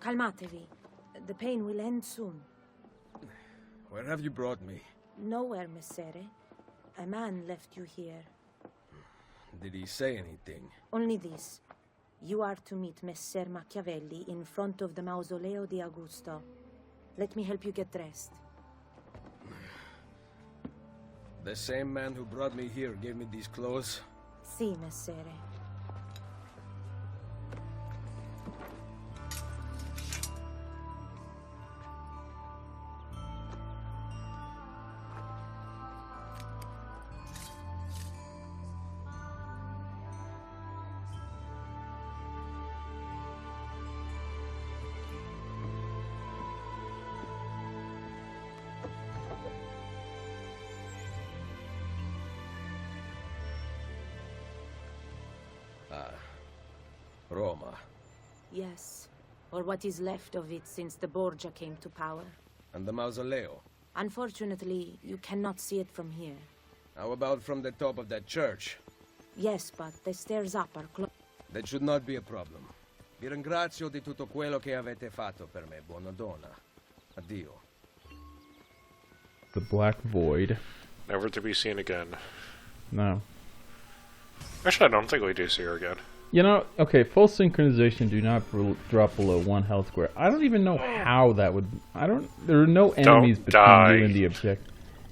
Calmatevi. The pain will end soon. Where have you brought me? Nowhere, Messere. A man left you here. Did he say anything? Only this. You are to meet Messer Machiavelli in front of the Mausoleo di Augusto. Let me help you get dressed. The same man who brought me here gave me these clothes? Si, Messere. Roma. Yes, or what is left of it since the Borgia came to power. And the Mausoleo? Unfortunately, you cannot see it from here. How about from the top of that church? Yes, but the stairs up are closed. That should not be a problem. Vi ringrazio di tutto quello che avete fatto per me, buona donna. Addio. The Black Void. Never to be seen again. No. Actually, I don't think we do see her again. You know, okay, full synchronization, do not drop below 1 health square. I don't even know how that would... There are no enemies between you and the object.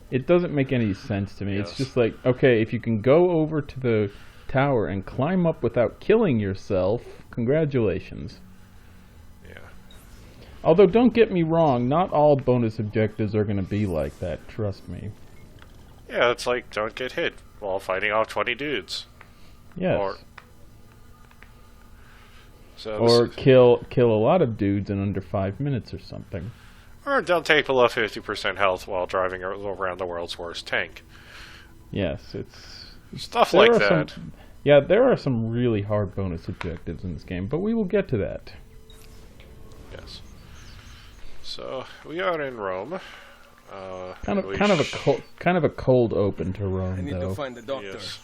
It doesn't make any sense to me. Yes. It's just like, okay, if you can go over to the tower and climb up without killing yourself, congratulations. Yeah. Although, don't get me wrong, not all bonus objectives are going to be like that, trust me. Yeah, it's like, don't get hit while fighting off 20 dudes. Yes. Or kill a lot of dudes in under 5 minutes or something. Or don't take below 50% health while driving around the world's worst tank. Yes, it's... Stuff like that. Yeah, there are some really hard bonus objectives in this game, but we will get to that. Yes. So, we are in Rome. Kind of a cold open to Rome, I need though. to find the doctor. Yes.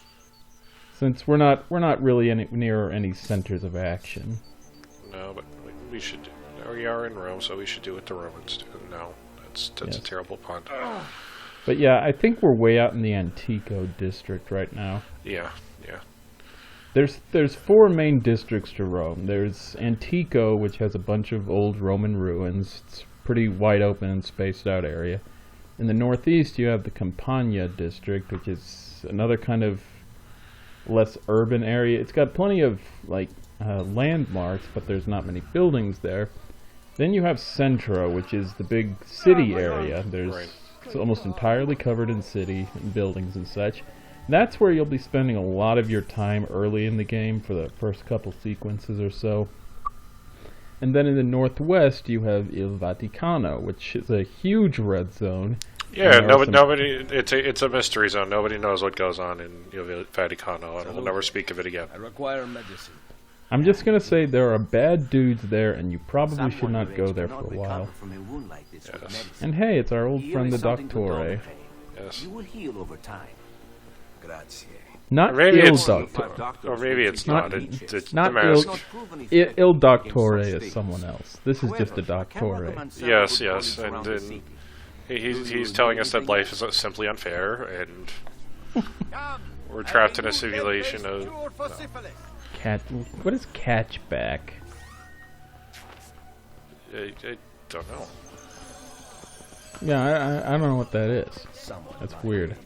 Since we're not really near any centers of action. No, but we should. We are in Rome, so we should do what the Romans do. No, that's Yes. a terrible pun. But yeah, I think we're way out in the Antico district right now. Yeah. There's 4 main districts to Rome. There's Antico, which has a bunch of old Roman ruins. It's pretty wide open and spaced out area. In the northeast, you have the Campagna district, which is another kind of less urban area. It's got plenty of landmarks, but there's not many buildings there. Then you have Centro, which is the big city area. It's almost entirely covered in city and buildings and such. That's where you'll be spending a lot of your time early in the game for the first couple sequences or so. And then in the northwest you have Il Vaticano, which is a huge red zone. Yeah, nobody. It's a mystery zone. Nobody knows what goes on in Il Vaticano, and we'll never speak of it again. I require medicine. I'm just gonna say there are bad dudes there, and you probably should not go there for a while. Yes. And hey, it's our old friend the Doctore. Yes. You will heal over time. Grazie. Not Maybe Il it's Doctore. Or maybe it's not. It's Not the mask. Il Doctore is someone else. This is just a Doctore. Yes, and then he's telling us that life is simply unfair, and we're trapped in a simulation of... No. What is catchback? I don't know. Yeah, I don't know what that is. That's weird.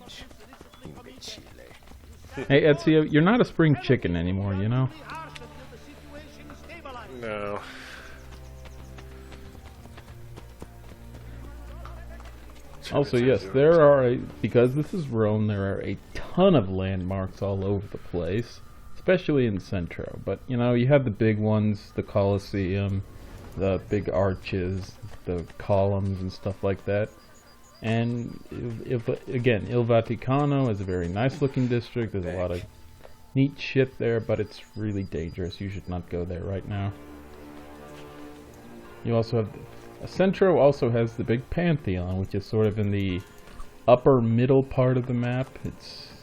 Hey, Ezio, you're not a spring chicken anymore, you know? No. Also, yes, there are, because this is Rome, there are a ton of landmarks all over the place, especially in Centro. But, you know, you have the big ones, the Colosseum, the big arches, the columns and stuff like that. And, again, Il Vaticano is a very nice-looking district. There's a lot of neat shit there, but it's really dangerous. You should not go there right now. You also have... Centro also has the big Pantheon, which is sort of in the upper middle part of the map.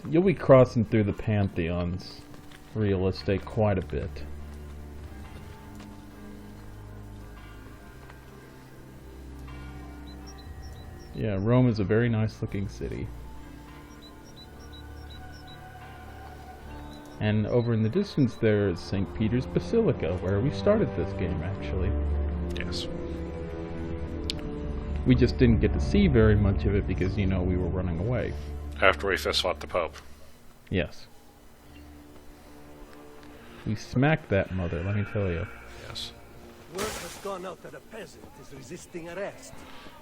You'll be crossing through the Pantheon's real estate quite a bit. Yeah, Rome is a very nice looking city. And over in the distance there is St. Peter's Basilica, where we started this game, actually. Yes. We just didn't get to see very much of it because, you know, we were running away. After we fist fought the Pope. Yes. We smacked that mother, let me tell you. Yes. Word has gone out that a peasant is resisting arrest.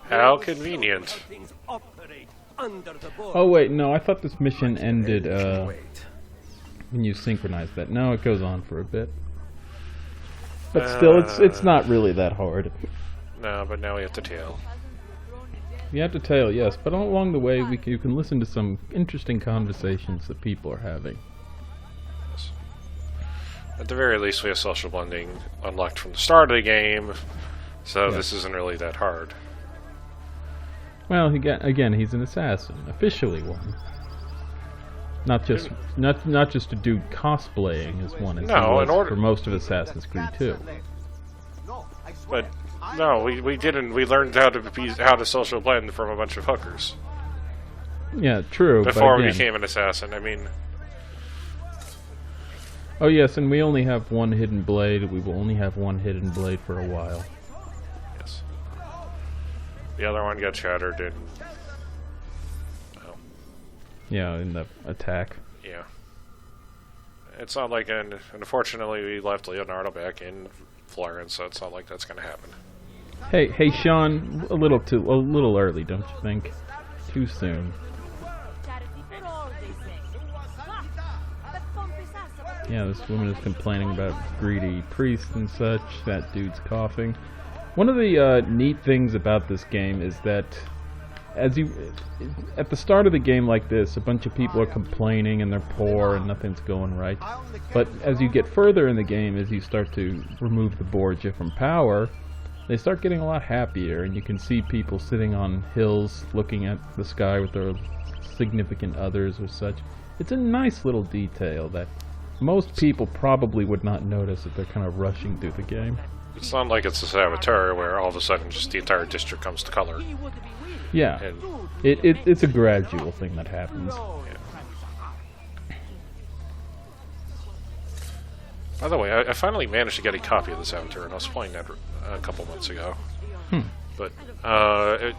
How convenient. Things operate under the border. Oh wait, no, I thought this mission ended, when you synchronize that. No, it goes on for a bit. But still, it's not really that hard. No, but now we have to tail. You have to tail, yes, but along the way you can listen to some interesting conversations that people are having. Yes. At the very least, we have social blending unlocked from the start of the game, so this isn't really that hard. Well, again, he's an assassin, officially one. Not just to do cosplaying as one as he was for most of Assassin's Creed 2. But no, we didn't. We learned how to social blend from a bunch of hookers. Yeah, true. Before but we again, became an assassin, I mean. Oh yes, and we only have one hidden blade. We will only have one hidden blade for a while. Yes. The other one got shattered in. Yeah, in the attack. Yeah. It's not like, unfortunately, we left Leonardo back in Florence, so it's not like that's going to happen. Hey, Sean, a little early, don't you think? Too soon. Yeah, this woman is complaining about greedy priests and such. That dude's coughing. One of the neat things about this game is that at the start of the game like this, a bunch of people are complaining and they're poor and nothing's going right. But as you get further in the game, as you start to remove the Borgia from power, they start getting a lot happier, and you can see people sitting on hills looking at the sky with their significant others or such. It's a nice little detail that most people probably would not notice if they're kind of rushing through the game. It's not like it's a Saboteur where all of a sudden just the entire district comes to color. Yeah, And it's a gradual thing that happens. by the way, I finally managed to get a copy of the Saboteur, and I was playing that a couple months ago. But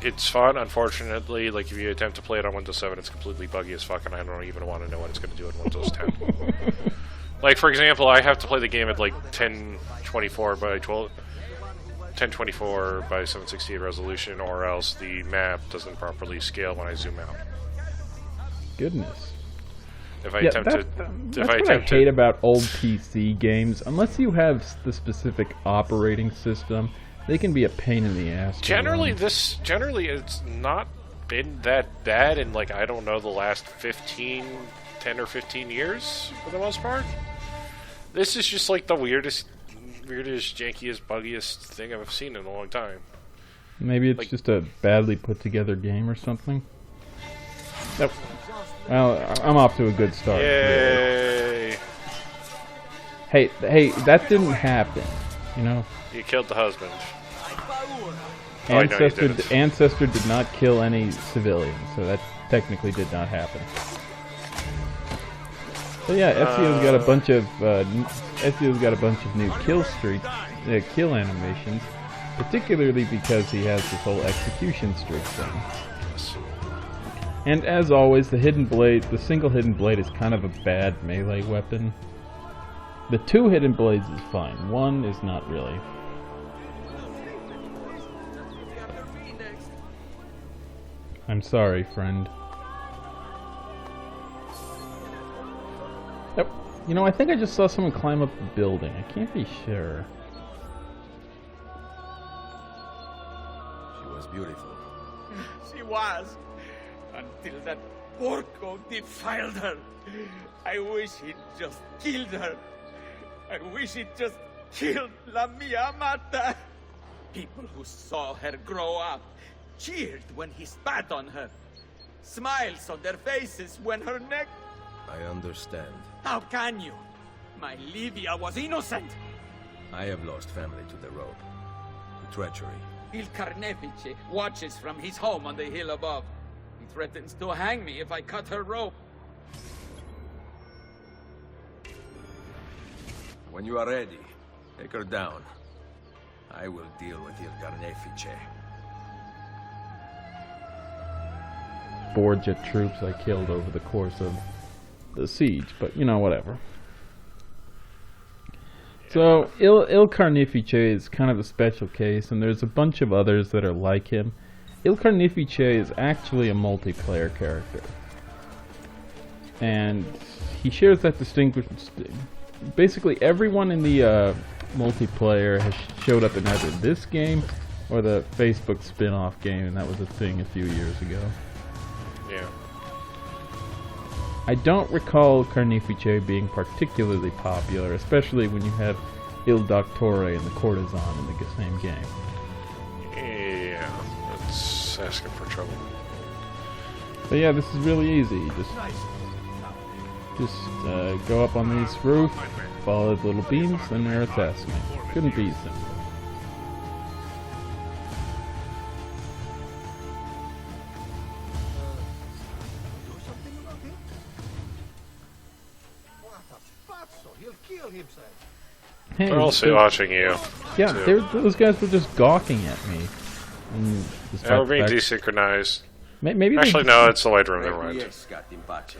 it's fun. Unfortunately, like if you attempt to play it on Windows 7, it's completely buggy as fuck, and I don't even want to know what it's going to do in Windows 10. Like for example, I have to play the game at like 1024 by 768 resolution, or else the map doesn't properly scale when I zoom out. Goodness. If I Yeah, attempt to, that's what I hate about old PC games. Unless you have the specific operating system, they can be a pain in the ass. Generally it's not been that bad in, like, I don't know, the last 10 or 15 years for the most part. This is just like the weirdest, jankiest, buggiest thing I've seen in a long time. Maybe it's just a badly put together game or something. Nope. Well, I'm off to a good start. Yay! Hey, that didn't happen. You know, You killed the husband. Oh, I know you didn't. Ancestor did not kill any civilians, so that technically did not happen. So yeah, Ezio's got a bunch of new kill animations, particularly because he has this whole execution streak thing. And as always, the single hidden blade is kind of a bad melee weapon. The two hidden blades is fine. One is not really. I'm sorry, friend. Oh, you know, I think I just saw someone climb up the building. I can't be sure. She was beautiful. She was, until that porco defiled her. I wish he'd just killed her. I wish he'd just killed La Mia Amata. People who saw her grow up cheered when he spat on her. Smiles on their faces when her neck... I understand. How can you? My Livia was innocent. I have lost family to the rope, to treachery, Il Carnefice watches from his home on the hill above. He threatens to hang me if I cut her rope. When you are ready, take her down. I will deal with Il Carnefice. Borgia troops I killed over the course of the siege, but you know, whatever. So, Il Carnefice is kind of a special case, and there's a bunch of others that are like him. Il Carnefice is actually a multiplayer character. And he shares that distinguished... Basically, everyone in the multiplayer has showed up in either this game or the Facebook spin-off game, and that was a thing a few years ago. Yeah. I don't recall Carnefice being particularly popular, especially when you have Il Doctore and the Courtesan in the same game. Yeah, that's asking for trouble. But yeah, this is really easy. Just go up on this roof, follow the little beams, and they're assassinate. Couldn't be simple. Do something about him? What a pazzo! He'll kill himself. Hey, They're also watching you. yeah, too. those guys were just gawking at me. And just Yeah, we're being back- desynchronized. Maybe Actually, they, no, it's the light room. Never mind. Requiescat in pace.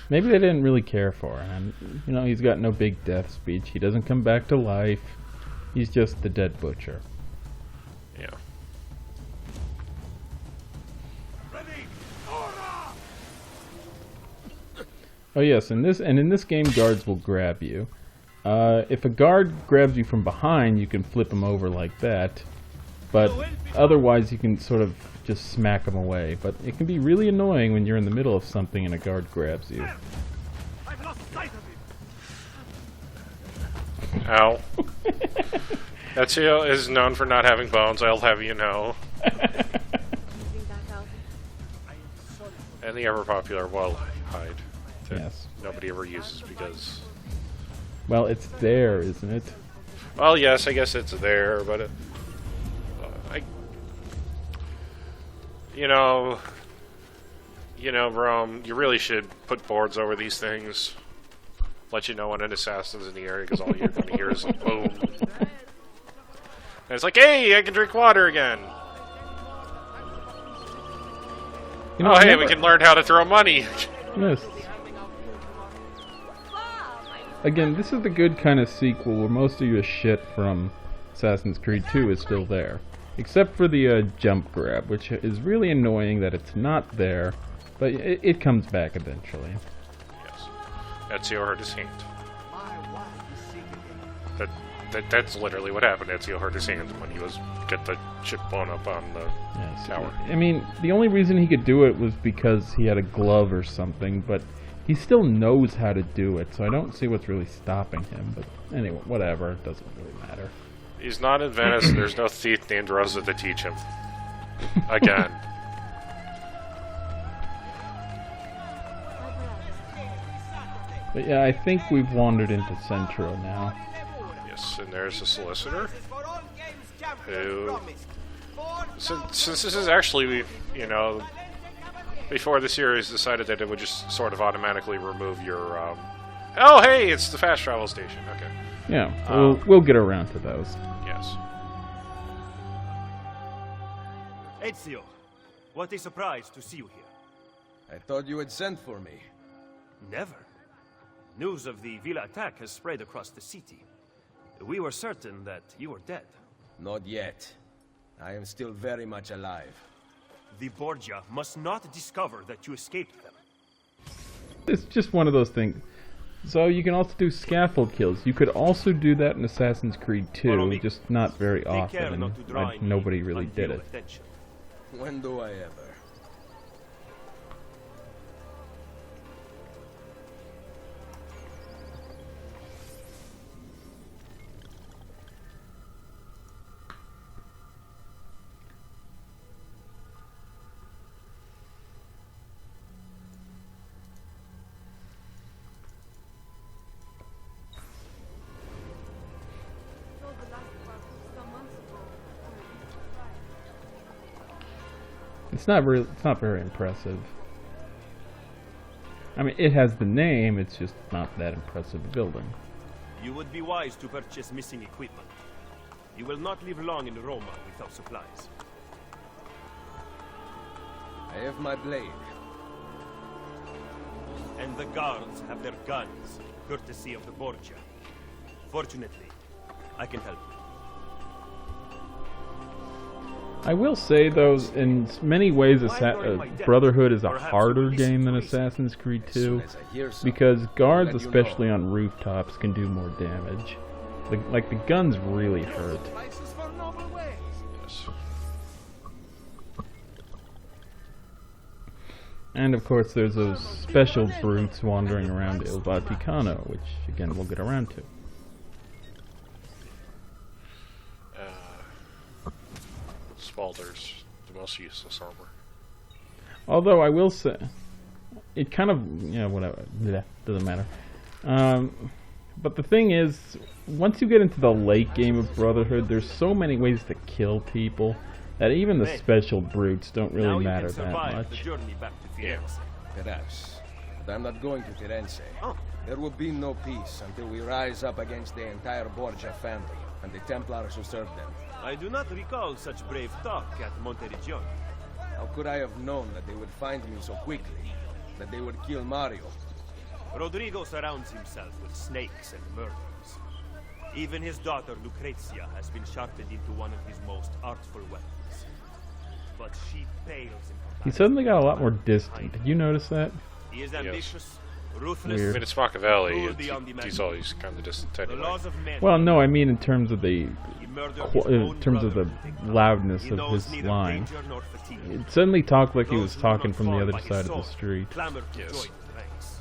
maybe they didn't really care for him. You know, he's got no big death speech. He doesn't come back to life. He's just the dead butcher. Yeah. Ready! Ora! Oh yes, in this game, guards will grab you. If a guard grabs you from behind, you can flip him over like that. But otherwise, you can sort of just smack him away. But it can be really annoying when you're in the middle of something and a guard grabs you. I've lost sight of him! Ow. Ezio is known for not having bones, I'll have you know. And the ever-popular wall hide that Yes. nobody ever uses because... Well, it's there, isn't it? Well, yes, I guess it's there, but... You know, Rome, you really should put boards over these things. Let you know when an assassin's in the area, because all you're going to hear is like, boom. And it's like, hey, I can drink water again. You know, Oh, I hey, never- we can learn how to throw money. Yes. Again, this is the good kind of sequel where most of your shit from Assassin's Creed 2 is still there. Except for the jump grab, which is really annoying that it's not there, but it comes back eventually. Yes. Ezio hurt his hand. My wife is sick again. That's literally what happened. Ezio hurt his hand when he was get the shit blown up on the Yes. tower. I mean, the only reason he could do it was because he had a glove or something, but he still knows how to do it, so I don't see what's really stopping him. But anyway, whatever, it doesn't really matter. He's not in Venice, and there's no thief named Rosa to teach him. Again. But yeah, I think we've wandered into Centro now. Yes, and there's a solicitor who... Since this is actually, you know, before the series decided that it would just sort of automatically remove your, Oh, hey, it's the fast travel station. Okay. Yeah, we'll get around to those. Yes. Ezio, what a surprise to see you here. I thought you had sent for me. Never. News of the Villa attack has spread across the city. We were certain that you were dead. Not yet. I am still very much alive. The Borgia must not discover that you escaped them. It's just one of those things. So you can also do scaffold kills. You could also do that in Assassin's Creed 2, just not very Take care often, not to draw and any nobody really did undue it. attention. When do I ever? It's not very impressive. I mean, it has the name, it's just not that impressive a building. You would be wise to purchase missing equipment. You will not live long in Roma without supplies. I have my blade. And the guards have their guns, courtesy of the Borgia. Fortunately, I can help you. I will say, though, in many ways, Brotherhood is a harder game than Assassin's Creed 2, because guards, especially on rooftops, can do more damage. Like, the guns really hurt. And of course, there's those special brutes wandering around Il Vaticano, which, again, we'll get around to. Spalders, the most useless armor. Although I will say, it kind of, whatever, doesn't matter. But the thing is, once you get into the late game of Brotherhood, there's so many ways to kill people that even the special brutes don't really matter that much. Yeah. Perhaps. But I'm not going to Firenze. There will be no peace until we rise up against the entire Borgia family and the Templars who serve them. I do not recall such brave talk at Monteriggioni. How could I have known that they would find me so quickly? That they would kill Mario? Rodrigo surrounds himself with snakes and murderers. Even his daughter Lucrezia has been sharpened into one of his most artful weapons. But she pales in comparison. He suddenly got a lot more distant. Did you notice that? He is ambitious, ruthless. Weird. I mean, it's Machiavelli. He's always kind of distant The anyway. laws of men. Well, no, I mean in terms of the He murdered his own brother. loudness He of knows his neither line. danger nor fatigue. It suddenly talked like he Those was who do talking not from the fall other by his side of the sword street. clamor to Yes. join the ranks.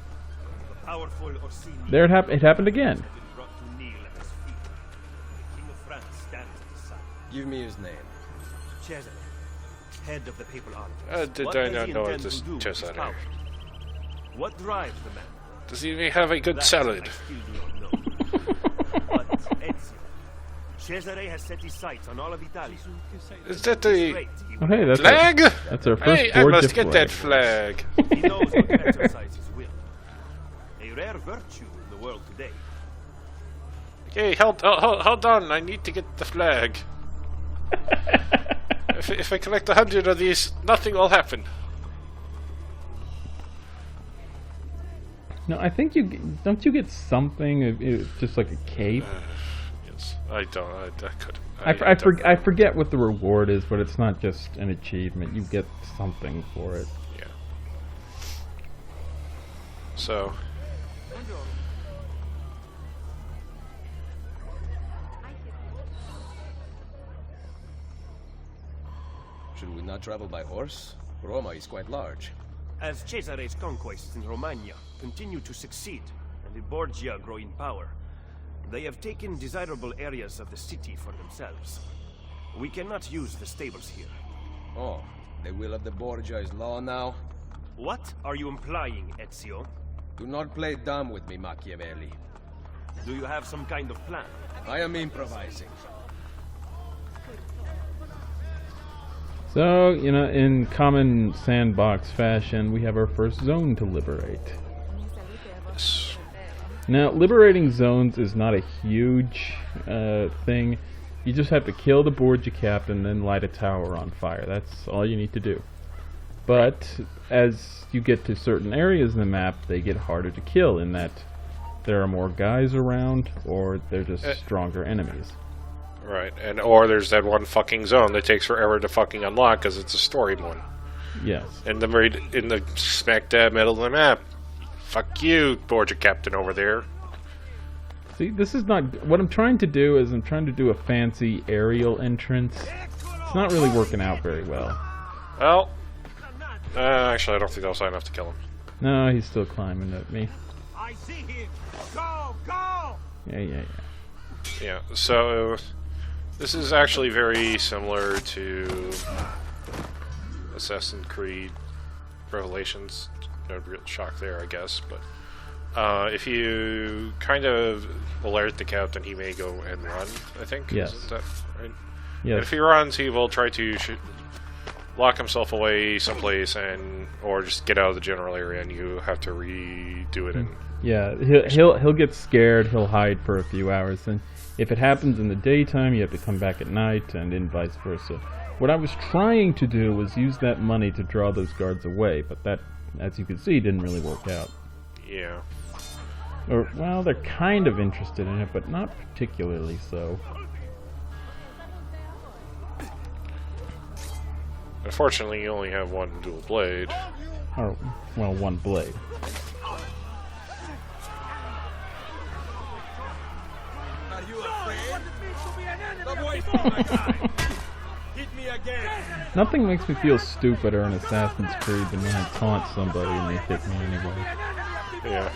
The powerful Orsini There it happened again. has been brought to kneel at his feet. The King of France stands at his side. Give me his name. Cesare, head of the papal army. Did What I does not he know intend it is to do with his Cesare? power? What drives the man? Does he even have a good That salad? I still do not know. But Ezio, Cesare has set his sights on all of Italy. Is that the Straight, he Oh, hey, that's flag? That's our first Hey, I Borgia must get that flag. flag. He knows how to exercise his will. A rare virtue in the world today. Okay, hold on. I need to get the flag. If I collect 100 of these, nothing will happen. No, I think don't you get something, just like a cape? Yes, I don't. I could. I forget what the reward is, but it's not just an achievement. You get something for it. Yeah. So. Should we not travel by horse? Roma is quite large. As Cesare's conquests in Romagna continue to succeed and the Borgia grow in power, they have taken desirable areas of the city for themselves. We cannot use the stables here. Oh, the will of the Borgia is law now? What are you implying, Ezio? Do not play dumb with me, Machiavelli. Do you have some kind of plan? I am improvising. So, in common sandbox fashion, we have our first zone to liberate. Now, liberating zones is not a huge thing. You just have to kill the Borgia captain, then light a tower on fire. That's all you need to do. But as you get to certain areas in the map, they get harder to kill in that there are more guys around, or they're just stronger enemies. Right, or there's that one fucking zone that takes forever to fucking unlock because it's a story one. Yes. And in the smack dab middle of the map. Fuck you, Borgia captain over there. See, this is not... What I'm trying to do is I'm trying to do a fancy aerial entrance. It's not really working out very well. Well, actually, I don't think that was high enough to kill him. No, he's still climbing at me. I see him. Go, go! Yeah. Yeah, so this is actually very similar to Assassin's Creed Revelations. No real shock there, I guess, but if you kind of alert the captain, he may go and run, I think. Yes. Isn't that right? Yes. If he runs, he will try to lock himself away someplace or just get out of the general area, and you have to redo it. Yeah, he'll get scared. He'll hide for a few hours, and if it happens in the daytime, you have to come back at night, and vice versa. What I was trying to do was use that money to draw those guards away, but that, as you can see, didn't really work out. Yeah. Or, well, they're kind of interested in it, but not particularly so. Unfortunately, you only have one dual blade. Or, well, one blade. Are you afraid? The voice of my guy. Hit me again. Nothing makes me feel stupider in Assassin's Creed than when I taunt somebody and they hit me anyway. Yeah.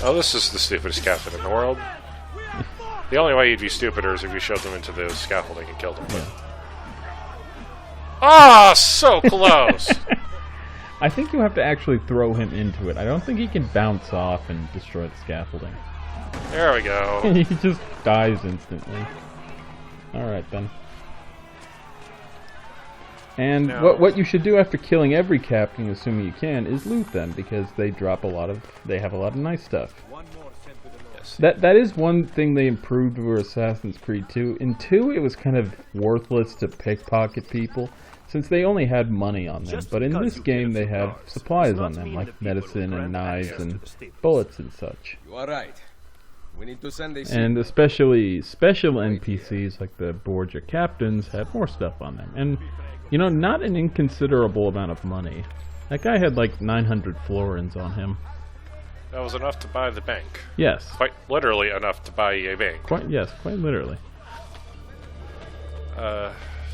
Oh, this is the stupidest captain in the world. The only way you'd be stupider is if you shoved them into the scaffolding and killed them. Yeah. Ah, so close! I think you have to actually throw him into it. I don't think he can bounce off and destroy the scaffolding. There we go. He just dies instantly. Alright then. And No. what you should do after killing every captain, assuming you can, is loot them, because they have a lot of nice stuff. Yes. That is one thing they improved over Assassin's Creed 2. In 2, it was kind of worthless to pickpocket people, since they only had money on them. Just But in because this you game, kill they some have guards supplies does on not them, mean like the people medicine will and grant knives access to and the stables. bullets and such. You are right. We need to send a And especially special NPCs like the Borgia captains had more stuff on them. And, you know, not an inconsiderable amount of money. That guy had like 900 florins on him. That was enough to buy the bank. Yes. Quite literally enough to buy a bank. Quite literally.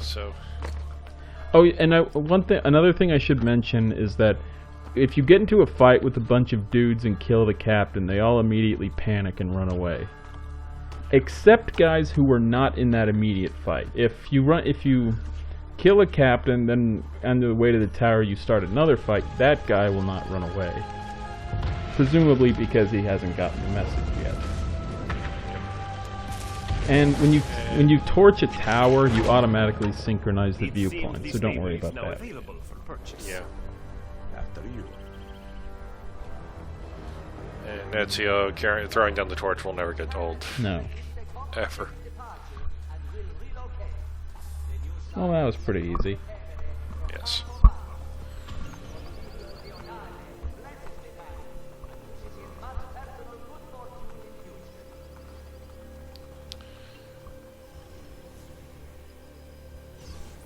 So... Oh, and another thing I should mention is that if you get into a fight with a bunch of dudes and kill the captain, they all immediately panic and run away. Except guys who were not in that immediate fight. If you kill a captain, then on the way to the tower you start another fight, that guy will not run away. Presumably because he hasn't gotten the message yet. And when you torch a tower, you automatically synchronize the It seems viewpoint, this so don't favor worry is about now that. available for purchase. Yeah. After you. And Ezio throwing down the torch will never get old. No. Ever. Well, that was pretty easy. Yes.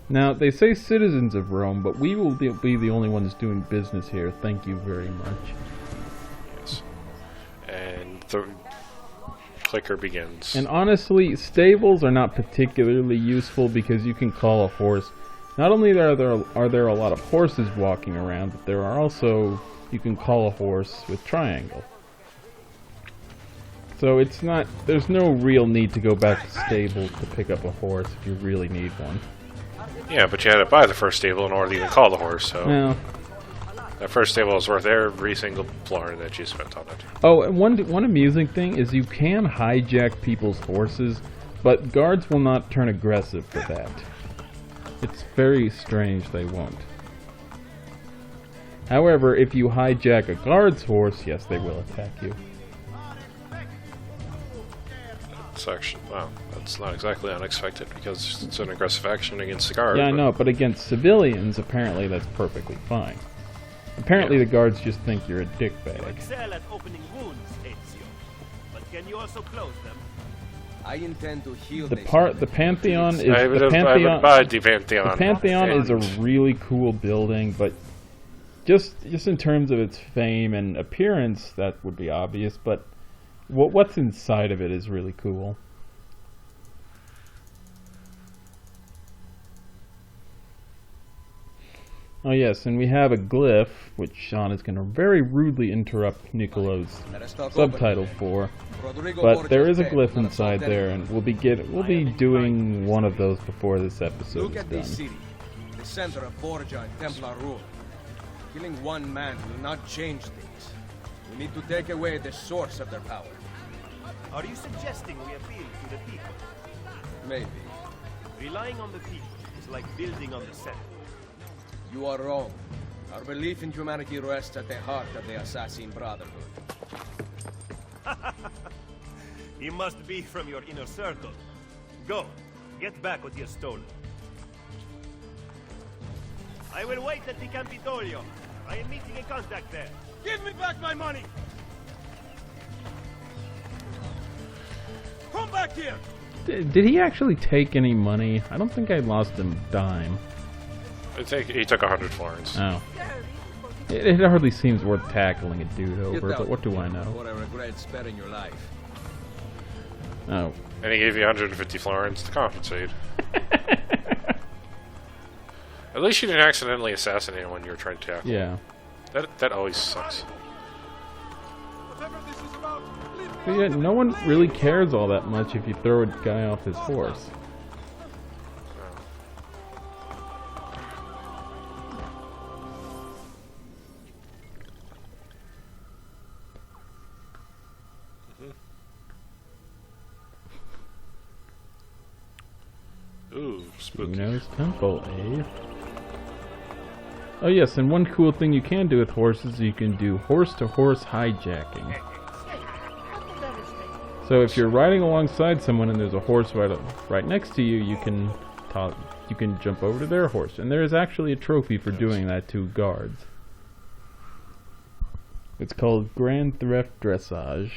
Now, they say citizens of Rome, but we will be the only ones doing business here. Thank you very much. Yes. And the clicker begins. And honestly, stables are not particularly useful because you can call a horse. Not only are there a lot of horses walking around, but there are also, you can call a horse with triangle. So there's no real need to go back to stables to pick up a horse if you really need one. Yeah, but you had to buy the first stable in order to even call the horse, so... Well, That first stable is worth every single florin that you spent on it. oh, and one amusing thing is you can hijack people's horses, but guards will not turn aggressive for that. It's very strange they won't. However, if you hijack a guard's horse, yes, they will attack you. It's actually, wow, that's not exactly unexpected because it's an aggressive action against the guard. Yeah, I but- know, but against civilians, apparently that's perfectly fine. Apparently the guards just think you're a You dickbag. excel at opening wounds, Ezio. But can you also close them? I intend to heal The Pantheon is I would the Pantheon. buy the Pantheon. The Pantheon is a And- really cool building, but just in terms of its fame and appearance, that would be obvious. But what's inside of it is really cool. Oh yes, and we have a glyph, which Sean is going to very rudely interrupt Nicolo's subtitle for. But there is a glyph inside there, and we'll be doing one of those before this episode Look is at this done. city, the center of Borgia and Templar rule. Killing one man will not change things. We need to take away the source of their power. Are you suggesting we appeal to the people? Maybe. Relying on the people is like building on the Senate. You are wrong. Our belief in humanity rests at the heart of the Assassin Brotherhood. He must be from your inner circle. Go, get back what he has stolen. I will wait at the Campidoglio. I am meeting a contact there. Give me back my money! Come back here! Did he actually take any money? I don't think I lost a dime. I think he took 100 florins. Oh. It hardly seems worth tackling a dude over, but what do I know? What I regret sparing your life. Oh. And he gave you 150 florins to compensate. At least you didn't accidentally assassinate him when you were trying to tackle. Yeah. That always sucks. But yeah, no one really cares all that much if you throw a guy off his horse. Ooh, spooky. Uno's Temple, eh? Oh yes, and one cool thing you can do with horses, you can do horse-to-horse hijacking. So if you're riding alongside someone and there's a horse right next to you, you can jump over to their horse. And there is actually a trophy for doing that to guards. It's called Grand Theft Dressage.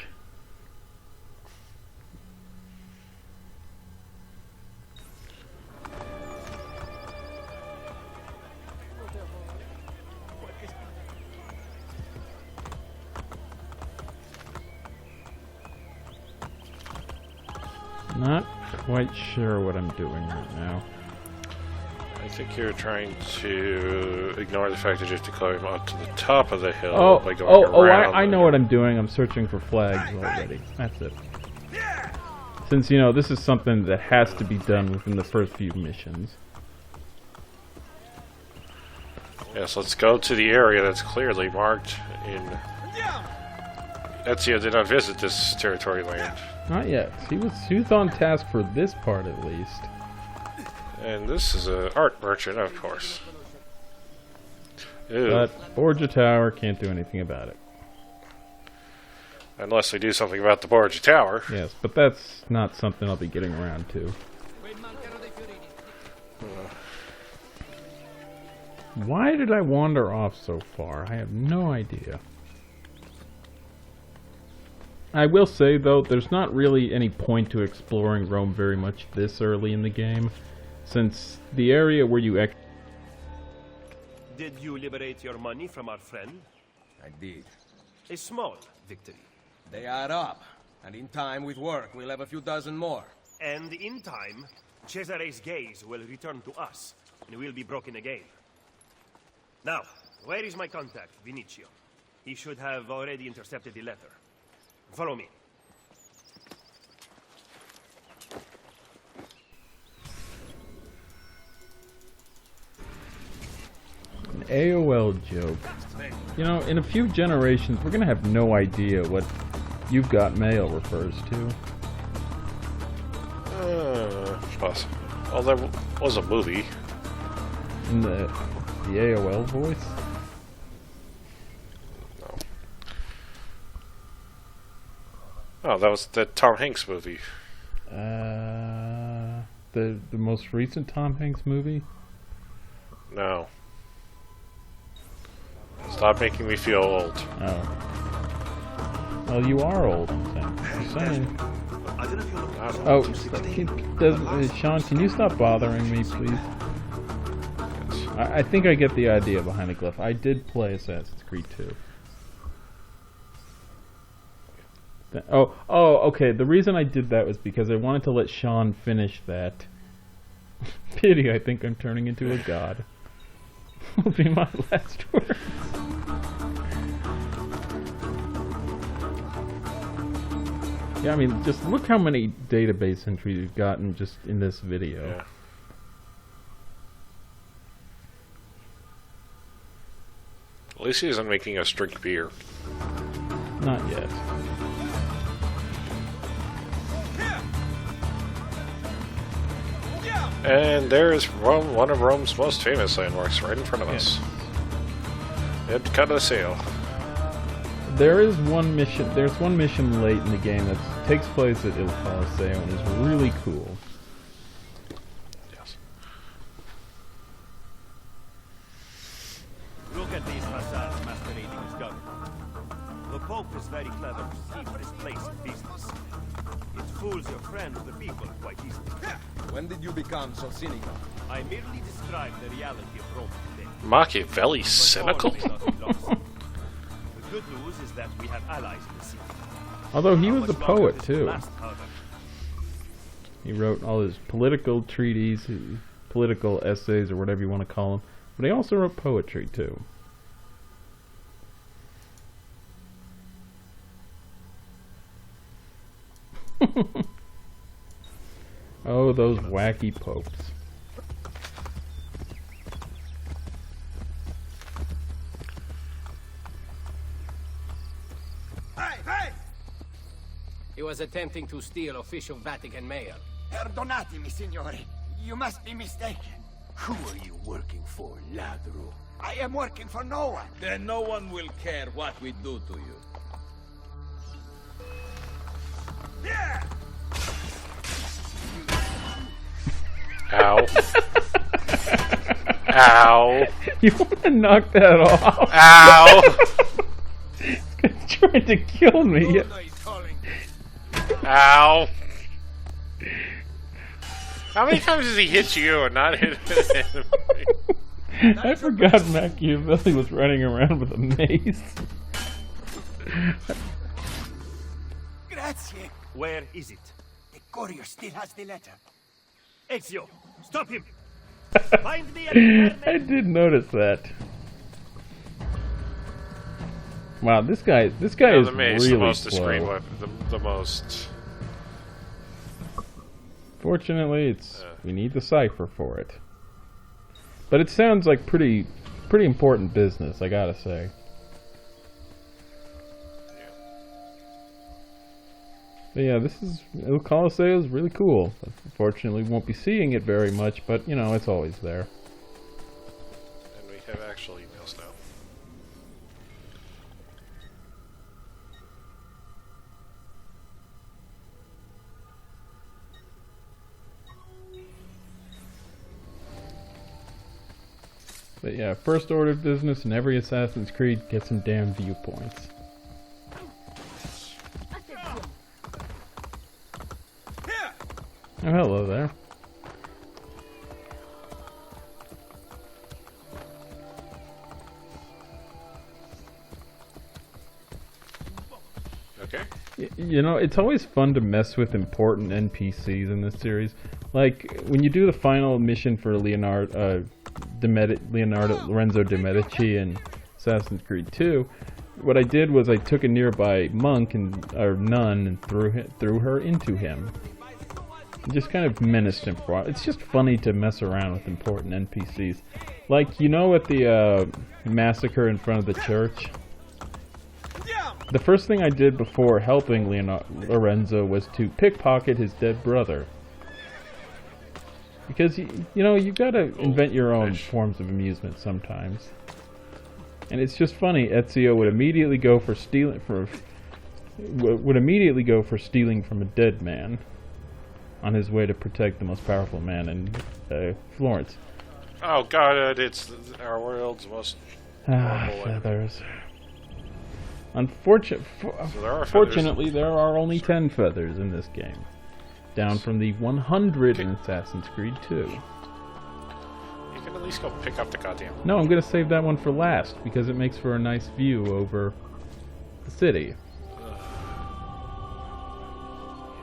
Not quite sure what I'm doing right now. I think you're trying to ignore the fact that you have to climb up to the top of the hill by going around. I know what I'm doing. I'm searching for flags already. That's it. Since, you know, this is something that has to be done within the first few missions. Yes, let's go to the area that's clearly marked in... Ezio did not visit this territory land. Not yet. He was on task for this part at least. And this is an art merchant, of course. Ew. But Borgia Tower can't do anything about it. Unless they do something about the Borgia Tower. Yes, but that's not something I'll be getting around to. Why did I wander off so far? I have no idea. I will say, though, there's not really any point to exploring Rome very much this early in the game, since the area where you Did you liberate your money from our friend? I did. A small victory. They add up, and in time with work, we'll have a few dozen more. And in time, Cesare's gaze will return to us, and we'll be broken again. Now, where is my contact, Vinicio? He should have already intercepted the letter. Follow me. An AOL joke. You know, in a few generations, we're gonna have no idea what You've Got Mail refers to. Possible. Oh, there was a movie. In the AOL voice? No. Oh, that was the Tom Hanks movie. The most recent Tom Hanks movie? No. Stop making me feel old. Oh. Well, you are old, Sam. Just saying. Oh, Sean, can you stop bothering me, please? I think I get the idea behind the glyph. I did play Assassin's Creed 2. Okay. The reason I did that was because I wanted to let Sean finish that. Pity, I think I'm turning into a god. Will be my last words. Yeah, I mean, just look how many database entries we've gotten just in this video. Yeah. At least he isn't making us drink beer. Not yet. And there's Rome, one of Rome's most famous landmarks right in front of us. It cut a sail. There is one mission. There's one mission late in the game that takes place at Il Colosseo and is really cool. Yes. Look at these facades masquerading as government. The Pope is very clever to keep this place in business. It fools your friends, the people, quite easily. When did you become so cynical? I merely describe the reality of Rome today. Machiavelli cynical? But all may not be lost. The good news is that we have allies in the city. Although he How was a much longer poet this will too. last, however? He wrote all his political treaties, political essays, or whatever you want to call them. But he also wrote poetry too. Oh, those wacky popes. Hey! He was attempting to steal official Vatican mail. Perdonatemi, signore. You must be mistaken. Who are you working for, ladro? I am working for no one. Then no one will care what we do to you. Yeah! Ow. Ow. You want to knock that off? Ow. He's trying to kill me. Ow. How many times has he hit you and not hit him? I forgot Machiavelli was running around with a mace. Grazie. Where is it? The courier still has the letter. Ezio, stop him! Find the enemy. I did notice that. Wow, this guy is The mace, really the most discreet slow. weapon. The most... Fortunately, we need the cipher for it. But it sounds like pretty important business, I gotta say. But yeah, this is Il Colosseo is really cool. Unfortunately, we won't be seeing it very much, but you know, it's always there. And we have actual emails now. But yeah, first order of business in every Assassin's Creed, get some damn viewpoints. Oh, hello there. Okay. You know, it's always fun to mess with important NPCs in this series. Like, when you do the final mission for Leonardo Lorenzo de Medici in Assassin's Creed 2, what I did was I took a nearby monk or nun and threw her into him. And just kind of menaced him for a while. It's just funny to mess around with important NPCs. Like, you know, at the massacre in front of the church? The first thing I did before helping Lorenzo was to pickpocket his dead brother. Because, you know, you gotta invent your own forms of amusement sometimes. And it's just funny, Ezio would immediately go for stealing from a dead man on his way to protect the most powerful man in Florence. Oh god, it's our world's most horrible enemy. Feathers. So Fortunately, there are only 10 feathers in this game. Down from the 100 in Assassin's Creed 2. You can at least go pick up the goddamn... No, I'm going to save that one for last, because it makes for a nice view over the city.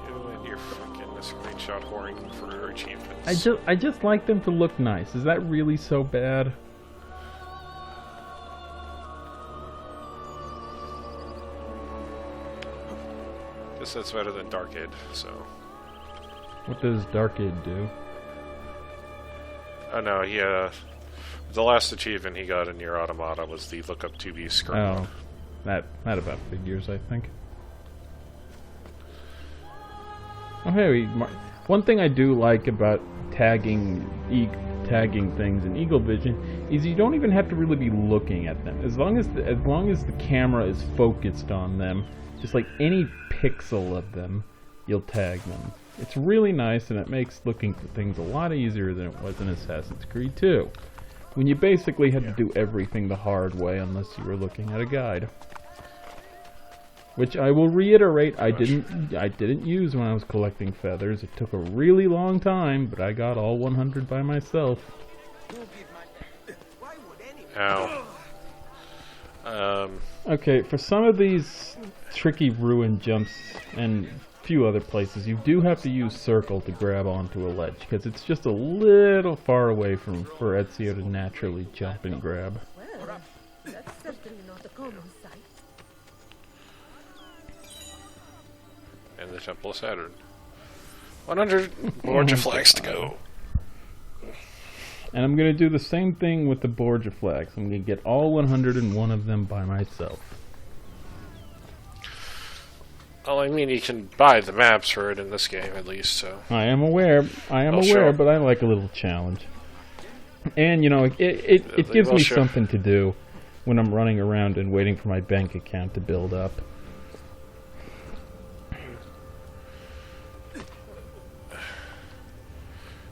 You and your fucking screenshot whoring for achievements. I just like them to look nice. Is that really so bad? Guess that's better than Darkid, so... What does Darkid do? Oh no, he, the last achievement he got in Nier Automata was the look up 2B screen. Oh, that about figures, I think. Oh hey, One thing I do like about tagging things in Eagle Vision is you don't even have to really be looking at them. As long as the camera is focused on them, just like any pixel of them, you'll tag them. It's really nice, and it makes looking for things a lot easier than it was in Assassin's Creed 2, when you basically had to do everything the hard way unless you were looking at a guide. Which I will reiterate, I didn't use when I was collecting feathers. It took a really long time, but I got all 100 by myself. Ow. Okay, for some of these tricky ruin jumps and a few other places, you do have to use circle to grab onto a ledge, because it's just a little far away for Ezio to naturally jump and grab. Well, that's certainly not a common sight. And the Temple of Saturn. 100 Borgia flags to go. And I'm going to do the same thing with the Borgia flags. I'm going to get all 101 of them by myself. Well, I mean, you can buy the maps for it in this game, at least, so... I am aware, sure. But I like a little challenge. And, you know, it gives me something to do when I'm running around and waiting for my bank account to build up.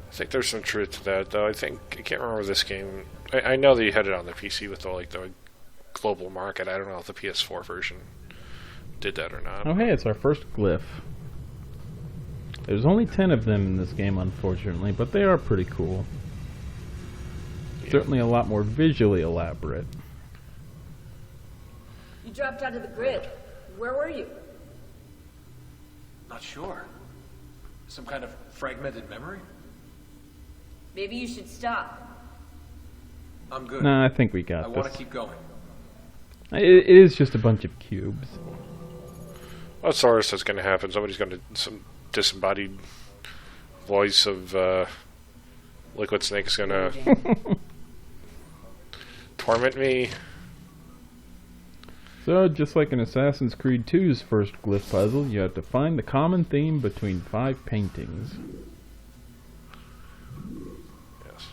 I think there's some truth to that, though. I can't remember this game. I know that you had it on the PC with the global market. I don't know if the PS4 version did that or not. Oh, hey, it's our first glyph. There's only 10 of them in this game, unfortunately, but they are pretty cool. Yeah. Certainly a lot more visually elaborate. You dropped out of the grid. Where were you? Not sure. Some kind of fragmented memory? Maybe you should stop. I'm good. No, I think we got this. I want to keep going. It is just a bunch of cubes. What's the worst that's going to happen? Somebody's going to... Some disembodied voice of Liquid Snake is going to torment me. So, just like in Assassin's Creed 2's first glyph puzzle, you have to find the common theme between 5 paintings. Yes.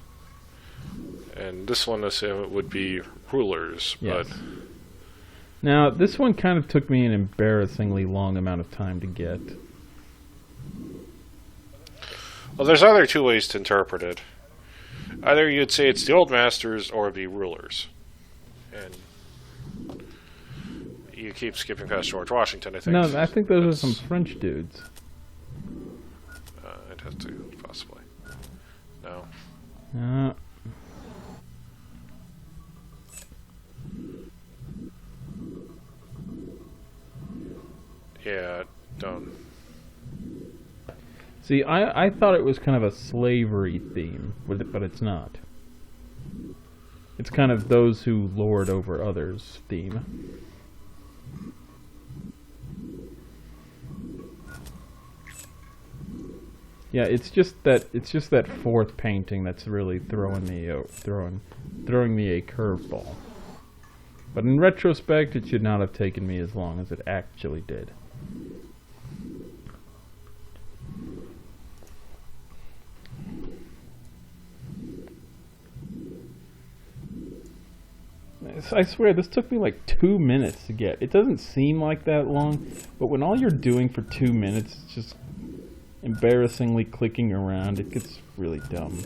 And this one, it would be rulers, yes. But... Now, this one kind of took me an embarrassingly long amount of time to get. Well, there's either two ways to interpret it. Either you'd say it's the old masters or the rulers. And you keep skipping past George Washington, I think. No, I think those are some French dudes. I'd have to, possibly. No. Yeah, don't. See, I thought it was kind of a slavery theme, but it's not. It's kind of those who lord over others theme. Yeah, it's just that fourth painting that's really throwing me a curveball. But in retrospect, it should not have taken me as long as it actually did. I swear, this took me like 2 minutes to get. It doesn't seem like that long, but when all you're doing for 2 minutes is just embarrassingly clicking around, it gets really dumb.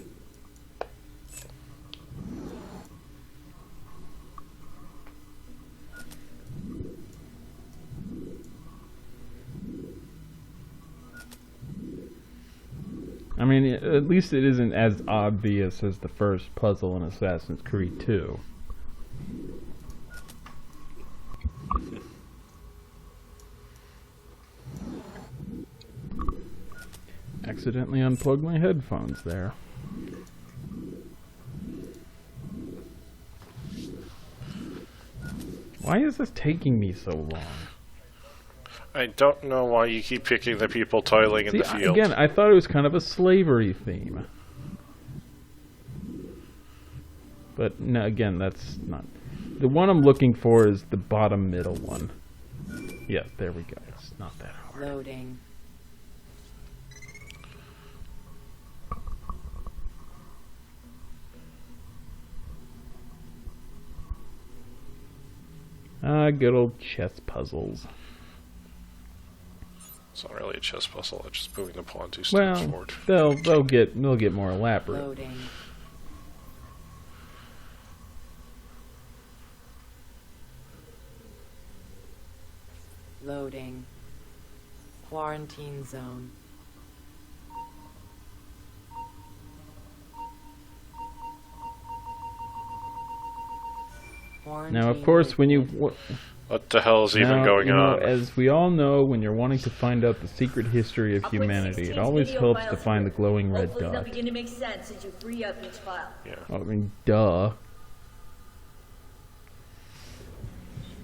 I mean, at least it isn't as obvious as the first puzzle in Assassin's Creed 2. Accidentally unplugged my headphones there. Why is this taking me so long? I don't know why you keep picking the people toiling in the field. Again, I thought it was kind of a slavery theme. But no, again, that's not. The one I'm looking for is the bottom middle one. Yeah, there we go. It's not that hard. Loading. Good old chess puzzles. It's not really a chess puzzle. It's just moving the pawn 2 steps Well, forward. they'll get more elaborate. Loading. Loading. Quarantine zone. Now, of course, when you... What the hell is even going on? As we all know, when you're wanting to find out the secret history of humanity, it always helps to find the glowing red Hopefully dot. they'll begin to make sense as you free up each file. Yeah. I mean, duh.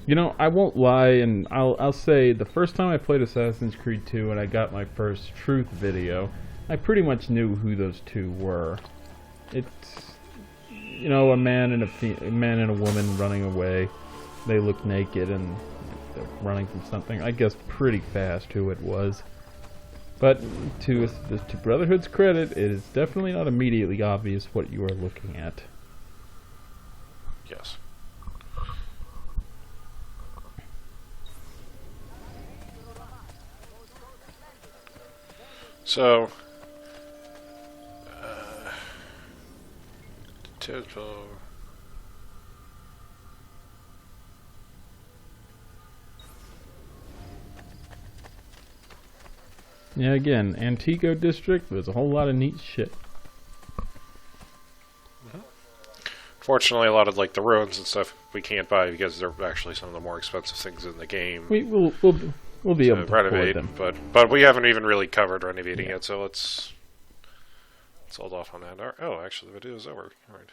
You know, I won't lie, and I'll say the first time I played Assassin's Creed 2 and I got my first truth video, I pretty much knew who those two were. It's, you know, a man and a woman running away. They look naked and they're running from something. I guess pretty fast who it was. But to Brotherhood's credit, it is definitely not immediately obvious what you are looking at. Yes. So, tempo. Yeah, again, Antico District, there's a whole lot of neat shit. Fortunately, a lot of like the ruins and stuff we can't buy because they're actually some of the more expensive things in the game. We'll be able to renovate them, but we haven't even really covered renovating yet. So let's hold off on that. Oh, actually, the video is over. All right.